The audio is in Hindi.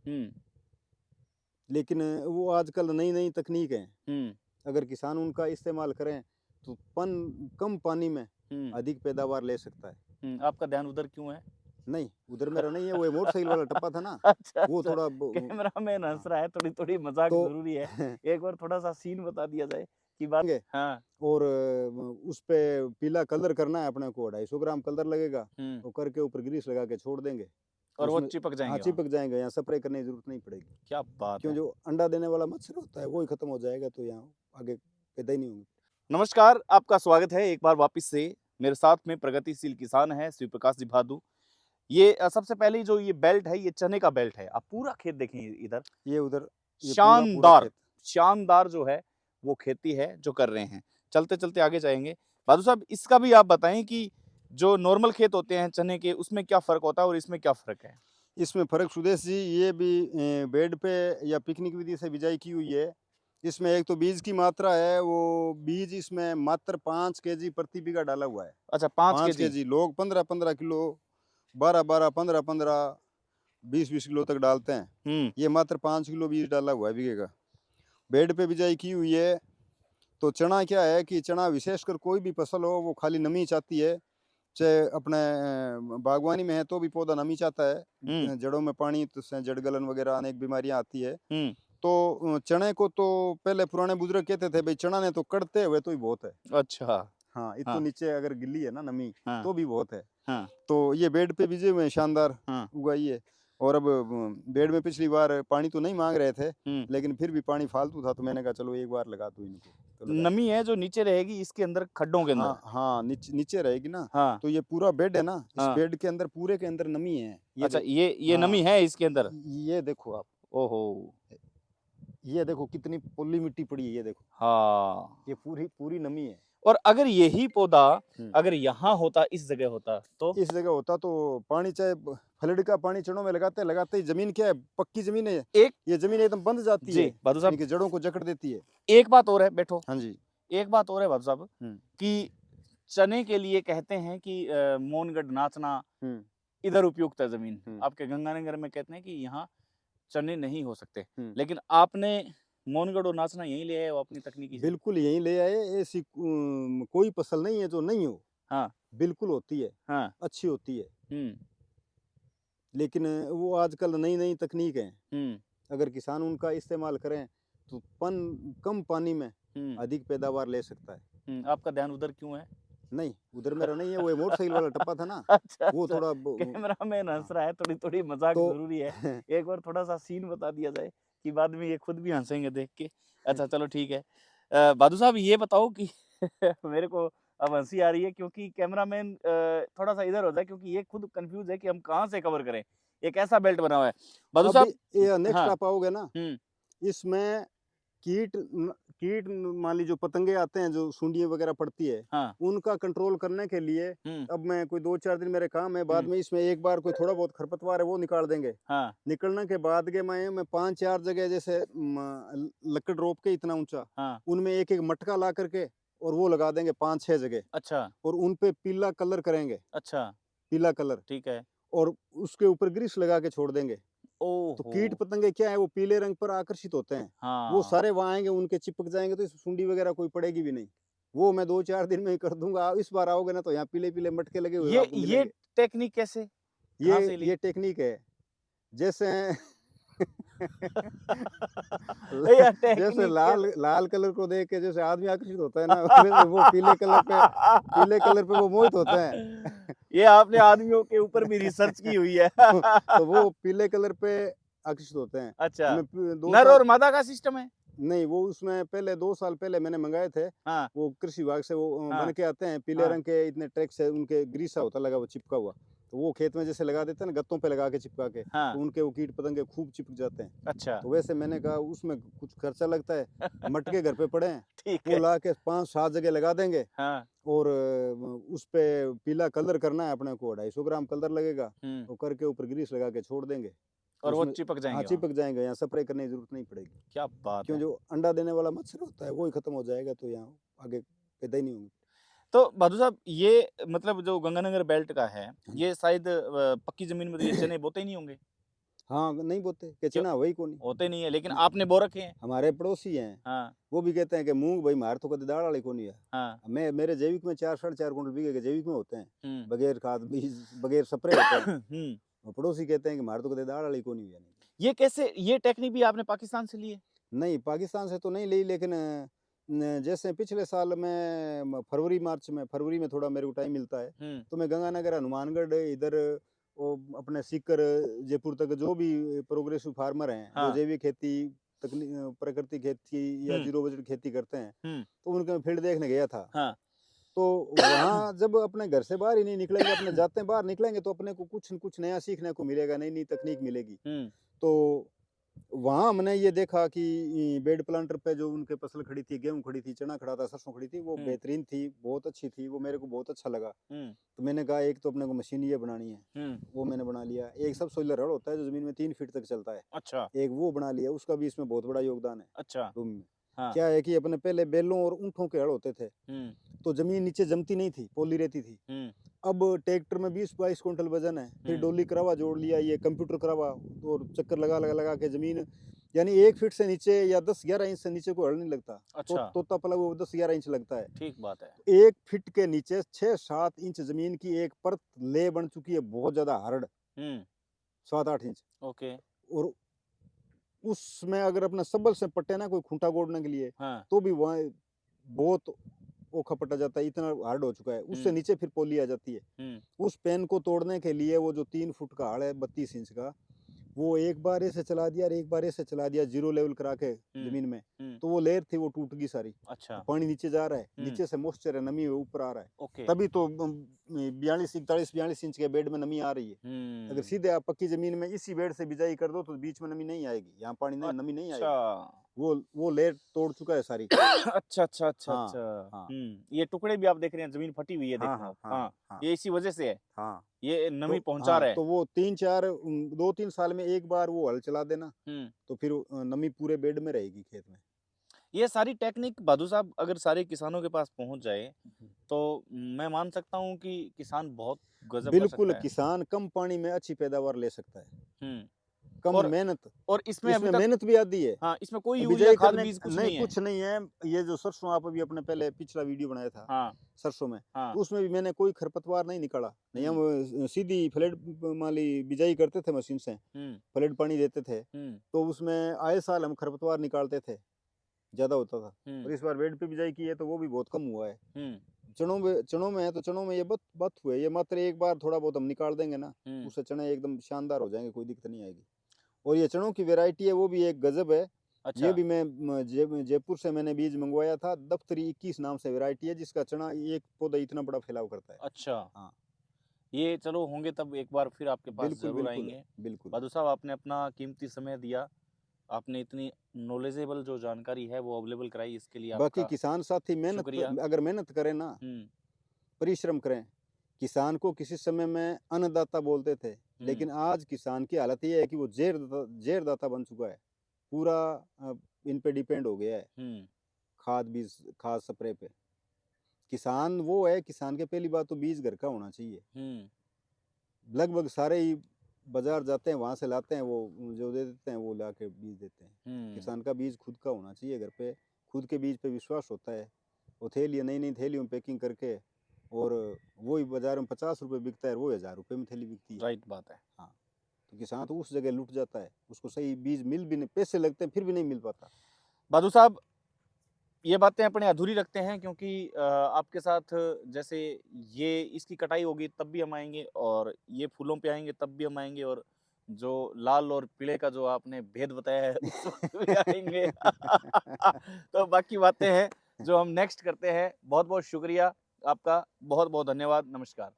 हम्म। लेकिन वो आजकल नई नई तकनीक है। हम्म। अगर किसान उनका इस्तेमाल करें तो कम पानी में हम्म। अधिक पैदावार ले सकता है। आपका ध्यान उधर क्यों है? नहीं, उधर मेरा नहीं है, वो मोटरसाइकिल वाला टप्पा था ना, अच्छा, वो अच्छा। थोड़ा कैमरामैन हँस हाँ, रहा है, थोड़ी-थोड़ी मज़ाक तो ज़रूरी है। एक बार थोड़ा-सा सीन बता दिया जाए कि बात। देंगे हाँ। और उस पे पीला कलर करना है अपने को, 250 ग्राम कलर लगेगा, हुँ। वो करके ऊपर ग्रीस लगा के छोड़ देंगे। तो और वो उसमें चिपक हाँ, जाएँगे वहाँ। चिपक जाएँगे, यहाँ स्प्रे करने की ज़रूरत नहीं पड़ेगी। क्या बात क्यों है! जो अंडा देने वाला मच्छर होता है, वो ही खत्म हो जाएगा, तो यहाँ आगे पैदा ही नहीं होंगे। नमस्कार, आपका स्वागत है एक बार वापस से। मेरे साथ में प्रगतिशील किसान हैं शिव प्रकाश जी भादु। ये सबसे पहले जो ये बेल्ट है, ये चने का बेल्ट है। आप पूरा खेत देखें इधर। ये उधर, ये पूरा शानदार, खेत। शानदार जो है वो खेती है जो कर रहे हैं। चलते-चलते आगे जाएँगे। भादु साहब, इसका भी आप बताएँ कि जो नॉर्मल खेत होते हैं चने के, उसमें क्या फ़र्क होता है और इसमें क्या फ़र्क है? इसमें फ़र्क सुदेश जी, ये भी बेड पे या पिकनिक विधि से बिजाई की हुई है। इसमें एक तो बीज की मात्रा है, वो बीज इसमें मात्र 5 केजी प्रति बीघा डाला हुआ है। अच्छा, 5 5 केजी। केजी, लोग 15-15 किलो, 12-12, 15-15, 20-20 किलो तक डालते हैं। हुँ। ये मात्र 5 किलो बीज डाला हुआ है बीघे का। बेड पे बिजाई की हुई है। तो चना क्या है कि चना विशेषकर कोई भी फसल हो, वो खाली नमी चाहती है। चाहे अपने बागवानी में है तो भी पौधा नमी चाहता है। हुँ। जड़ों में पानी तो उससे जड़ गलन वगैरह अनेक बीमारियां आती है। हुँ। तो चने को तो पहले पुराने बुजुर्ग कहते थे भाई, चना ने तो कटते हुए तो ही बहुत है। अच्छा। हाँ, इतो हाँ, नीचे अगर गिल्ली है ना नमी, हाँ, तो भी बहुत है। हाँ, तो ये बेड पे बीजे हुए हैं, शानदार हाँ। उगाई है। और अब बेड में पिछली बार पानी तो नहीं मांग रहे थे, हुँ। लेकिन फिर भी पानी फालतू था, तो मैंने कहा चलो एक बार लगा दूं इनको, तो लगाया। नमी है जो नीचे रहेगी इसके अंदर, खड्डों के अंदर। हाँ हाँ, नीचे नीचे रहेगी ना। हाँ, तो ये पूरा बेड है ना, इस हाँ। बेड के अंदर पूरे के अंदर नमी है, ये अच्छा, देखो। ये नमी हाँ, है इसके अंदर। ये देखो आप, ओहो! ये देखो कितनी पोली मिट्टी पड़ी है, ये देखो, हाँ। ये पूरी पूरी नमी है। और अगर यही पौधा हम्म। अगर यहाँ होता, इस जगह होता तो? इस जगह होता तो पानी, चाहे फलड़ का पानी चनों में लगाते लगाते ही, जमीन क्या है, पक्की जमीन है, एक ये जमीन एकदम बंद जाती जी, है, भादु साहब, इनकी जड़ों को जकड़ देती है। एक बात और है, बैठो। हाँ जी। एक बात और है भादु साहब हम्म। कि चने के लिए कहते हैं कि मोनगढ़ नाचना हम्म। इधर उपयुक्त है ज़मीन। हम्म। आपके गंगानगर में कहते हैं कि यहाँ चने नहीं हो सकते। हम्म। लेकिन आपने मोनगढ़ और नाचना यहीं ले आए हो अपनी तकनीकी से। बिल्कुल यहीं ले आए। ऐसी कोई फसल नहीं है जो नहीं हो, हाँ, बिल्कुल होती है, हाँ। अच्छी होती है। हुँ, लेकिन वो आजकल नई नई तकनीक है। हुँ, अगर किसान उनका इस्तेमाल करें तो कम पानी में हुँ, अधिक पैदावार ले सकता है। हुँ। आपका ध्यान उधर क्यों है? नहीं, उधर मेरा नहीं है, वो मोटरसाइकिल वाला टप्पा था ना, अच्छा, वो अच्छा। थोड़ा कैमरामैन हँस हाँ, रहा है, थोड़ी-थोड़ी मज़ाक तो ज़रूरी है। एक बार थोड़ा-सा सीन बता दिया जाए कि बाद में ये खुद भी हँसेंगे देख के। अच्छा, चलो ठीक है। भादु साहब, ये बताओ कि मेरे को अब हँसी आ रही है क्योंकि कैमरामैन थोड़ा-सा इधर हो जाए क्योंकि ये खुद कन्फ्यूज़ है कि हम कहाँ से कवर करें। एक ऐसा बेल्ट बना हुआ है। भादु अब साहब। ये नेक्स्ट हाँ। आप आओगे ना, हुँ, इसमें मान ली जो पतंगे आते हैं, जो सूंडियाँ वगैरह पड़ती है, हाँ। उनका कंट्रोल करने के लिए, हुँ, अब मैं कोई 2-4 दिन मेरे काम है, बाद हुँ। में इसमें एक बार कोई थोड़ा बहुत खरपतवार है वो निकाल देंगे। हाँ, निकलने के बाद के मैं 5-4 जगह जैसे लकड़ रोप के इतना ऊँचा, हाँ। उनमें एक-एक मटका ला करके और वो लगा देंगे 5-6 जगह, अच्छा, और उन पे पीला कलर करेंगे, अच्छा। पीला कलर, ठीक है। और उसके ऊपर ग्रीस लगा के छोड़ देंगे। तो ओहो! कीट पतंगे क्या है, वो पीले रंग पर आकर्षित होते हैं। वो हाँ। सारे वहाँ आएँगे, उनके चिपक जाएँगे, तो इस सूंडी वगैरह कोई पड़ेगी भी नहीं। वो मैं 2-4 दिन में ही कर दूँगा। इस बार आओगे ना तो यहाँ पीले-पीले मटके लगे हुए आपको ये मिलेंगे। टेक्निक कैसे? ये कहाँ से ली? ये टेक्नीक है। जैसे ल यह जैसे टेक्निक लाल कैसे? लाल कलर को देख के जैसे आदमी आकर्षित होता है ना, वैसे वो पीले कलर पे वो मोहित होते हैं। ये आपने आदमियों के ऊपर भी रिसर्च की हुई है। तो वो पीले कलर पे आकर्षित होते हैं। अच्छा, मैं 2 नर साल और मादा का सिस्टम है? नहीं, वो उसमें पहले 2 साल पहले मैंने मँगाए थे। हाँ, वो कृषि विभाग से वो बन हाँ, के आते हैं, पीले हाँ, रंग के, इतने ट्रैक से उनके ग्रीसा होता लगा हुआ, चिपका हुआ। तो वो खेत में जैसे लगा देते हैं ना, गत्तों पे लगा के चिपका के, हाँ। तो उनके वो कीट-पतंगे खूब चिपक जाते हैं। अच्छा। तो वैसे मैंने कहा उसमें कुछ खर्चा लगता है, मटके घर पे पड़े हैं, ठीक वो है। ला के 5-7 जगह लगा देंगे, हाँ। और उस पे पीला कलर करना है अपने को, 250 ग्राम कलर लगेगा, हुँ। वो करके ऊपर ग्रीस लगा के छोड़ देंगे। तो और वो उसमें चिपक हाँ, जाएँगे वहाँ। चिपक जाएँगे, यहाँ स्प्रे करने की ज़रूरत नहीं पड़ेगी। क्या बात क्यों है! जो अंडा देने वाला मच्छर होता है, वो ही खत्म हो जाएगा, तो यहाँ आगे पैदा ही नहीं होंगे। तो भादु साहब, ये मतलब जो गंगानगर बेल्ट का है, हाँ जी। ये शायद पक्की ज़मीन में तो ये चने बोते ही नहीं होंगे? हाँ, नहीं बोते कि क्यों? चना वही को नहीं। होते नहीं है, लेकिन नहीं। आपने बो रखे हैं। हमारे पड़ोसी हैं, हाँ, वो भी कहते हैं कि मूँग भाई मार तो कदे दाल वाली को नहीं है। हाँ। मेरे जैविक में 4 साढ़े 4 कुंटल बीघे के जैविक में होते हैं, हुँ। बगैर खाद बीज बगैर स्प्रे होते हैं। हुँ। और पड़ोसी कहते हैं कि मार तो कदे दाल वाली को नहीं है। ये टेक्निक भी आपने पाकिस्तान से ली है? नहीं, पाकिस्तान से तो नहीं ली, लेकिन जैसे पिछले साल मैं फरवरी में थोड़ा मेरे को टाइम मिलता है, हुँ। तो मैं गंगानगर, हनुमानगढ़ इधर वो अपने सीकर जयपुर तक जो भी प्रोग्रेसिव फार्मर हैं, जो हाँ। जैविक खेती, प्राकृतिक खेती या हुँ। जीरो बजट खेती करते हैं, हुँ। तो उनके मैं फील्ड देखने गया था। हाँ। तो वहाँ जब अपने घर से बाहर ही नहीं निकलेंगे, अपने जाते बाहर निकलेंगे तो अपने को कुछ न कुछ नया सीखने को मिलेगा, नई-नई तकनीक मिलेगी। हुँ। तो वहाँ हमने ये देखा कि बेड प्लांटर पे जो उनके फसल खड़ी थी, गेहूँ खड़ी थी, चना खड़ा था, सरसों खड़ी थी, वो हुँ। बेहतरीन थी, बहुत अच्छी थी, वो मेरे को बहुत अच्छा लगा। हुँ। तो मैंने कहा एक तो अपने को मशीन ये बनानी है, हुँ। वो मैंने बना लिया। एक सब सोइलर हल होता है जो ज़मीन में 3 फीट तक चलता है, अच्छा, एक वो बना लिया, उसका भी इसमें बहुत बड़ा योगदान है अच्छा। भूमि में। हाँ। क्या है कि अपने पहले बैलों और ऊँटों के हल होते थे, हुँ। तो ज़मीन नीचे जमती नहीं थी, पोली रहती थी। हुँ। अब ट्रैक्टर में 20-22 कुंटल वजन है, फिर हुँ। डोली करावा जोड़ लिया, ये कंप्यूटर करावा और चक्कर लगा के ज़मीन, यानी 1 फीट से नीचे या 10-11 इंच से नीचे कोई हल नहीं लगता। अच्छा, तोता पला वो 10-11 इंच लगता है। ठीक बात है। 1 फीट के नीचे 6-7 इंच ज़मीन की एक परत ले बन चुकी है, बहुत ज़्यादा हार्ड, हुँ। 7-8 इंच। ओके। और उसमें अगर अपना सबल से पट्टे ना कोई खूंटा गोड़ने के लिए, हाँ। तो भी वहाँ बहुत ओखा पटा जाता है, इतना हार्ड हो चुका है। उससे हुँ। नीचे फिर पोली आ जाती है। हुँ। उस पेन को तोड़ने के लिए वो जो 3 फुट का हाड़ है 32 इंच का, वो एक बार ऐसे चला दिया और एक बार ऐसे चला दिया, जीरो लेवल करा के हुँ। ज़मीन में, हुँ। तो वो लेयर थी वो टूट गई सारी। अच्छा। पानी नीचे जा रहा है, हुँ। नीचे से मॉइस्चर है, नमी है, ऊपर आ रहा है। ओके। तभी तो 42 इंच के बेड में नमी आ रही है। अगर हुँ। सीधे आप पक्की ज़मीन में इसी बेड से बिजाई कर दो तो बीच में नमी नहीं आएगी, यहाँ पानी नहीं, नमी नहीं अच्छा। आएगी। वो लेयर तोड़ चुका है सारी। अच्छा, अच्छा, अच्छा, हाँ, अच्छा। हाँ। ये टुकड़े भी आप देख रहे हैं, ज़मीन फटी हुई है, देख हाँ, रहा हूँ। हाँ, हाँ, हाँ, हाँ, ये इसी वजह से है। हाँ। ये नमी तो पहुँचा हाँ, रहा है। तो वो 3-4 2-3 साल में एक बार वो हल चला देना, हुँ। तो फिर नमी पूरे बेड में रहेगी खेत में। ये सारी टेक्निक बहादुर साहब अगर सारे किसानों के पास पहुँच जाए, तो मैं मान सकता हूँ कि किसान बहुत गज़ब कर बिल्कुल, सकता है। किसान कम पानी में अच्छी पैदावार ले सकता है, हुँ। कम और मेहनत। और इसमें अभी इसमें तक मेहनत भी आती है। हाँ, इसमें कोई यूरिया, बिजाई खाद, करने बीज कुछ नहीं, नहीं है। कुछ नहीं है। ये जो सरसों आप अभी अपने पहले पिछला वीडियो बनाया था, हाँ, सरसों में, हाँ। तो उसमें भी मैंने कोई खरपतवार नहीं निकाला। नहीं, हुँ। हम सीधी फ्लैट माली बिजाई करते थे मशीन से, हुँ। फ्लैट पानी देते थे, हुँ। तो उसमें आए साल हम खरपतवार निकालते थे, ज़्यादा होता था। हुँ। और इस बार बेड पे बिजाई की है तो वो भी बहुत कम हुआ है। हुँ। चनों में है तो चनों में ये बत हुए, ये मात्र एक बार थोड़ा बहुत हम निकाल देंगे ना, हुँ। उससे चने एकदम शानदार हो जाएँगे, कोई दिक्कत नहीं आएगी। और ये चनों की वैरायटी है वो भी एक गज़ब है। ये अच्छा। भी मैं जयपुर से मैंने बीज मंगवाया था, दफ्तरी 21 नाम से वैरायटी है, जिसका चना एक पौधा इतना बड़ा फैलाव करता है। अच्छा। हाँ, ये चलो होंगे तब एक बार फिर आपके पास बिल्कुल, ज़रूर बिल्कुल, आएँगे। बिल्कुल। बहादुर साहब आपने अपना कीमती समय दिया। आपने इतनी नॉलेजेबल जो जानकारी है वो अवेलेबल कराई, इसके लिए बाकी आपका किसान साथी शुक्रिया। अगर मेहनत करें ना, हुँ। परिश्रम करें, किसान को किसी समय में अन्नदाता बोलते थे, हुँ। लेकिन आज किसान की हालत ये है कि वो ज़ेरदाता बन चुका है। पूरा इन पे डिपेंड हो गया है, हुँ। खाद स्प्रे पे। किसान वो है, किसान के पहली बात तो बीज घर का होना चाहिए। हुँ। लगभग सारे ही बाज़ार जाते हैं, वहाँ से लाते हैं, वो जो दे देते हैं, वो लाके बीज देते हैं। हुँ। किसान का बीज खुद का होना चाहिए घर पे, खुद के बीज पे विश्वास होता है। वो थैलियाँ नई-नई थैलियों में पैकिंग करके, और वही बाज़ार में ₹50 बिकता है और वो ₹1000 में थैली बिकती है। राइट बात है। हाँ, तो किसान तो उस जगह लुट जाता है, उसको सही बीज मिल भी नहीं, पैसे लगते हैं फिर भी नहीं मिल पाता। बहादुर साहब ये बातें अपने अधूरी रखते हैं क्योंकि आपके साथ जैसे ये इसकी कटाई होगी तब भी हम आएँगे और ये फूलों पे आएँगे तब भी हम आएँगे और जो लाल और पीले का जो आपने भेद बताया है उस वक़्त भी आएँगे। तो बाकी बातें हैं जो हम नेक्स्ट करते हैं। बहुत-बहुत शुक्रिया आपका। बहुत-बहुत धन्यवाद। नमस्कार।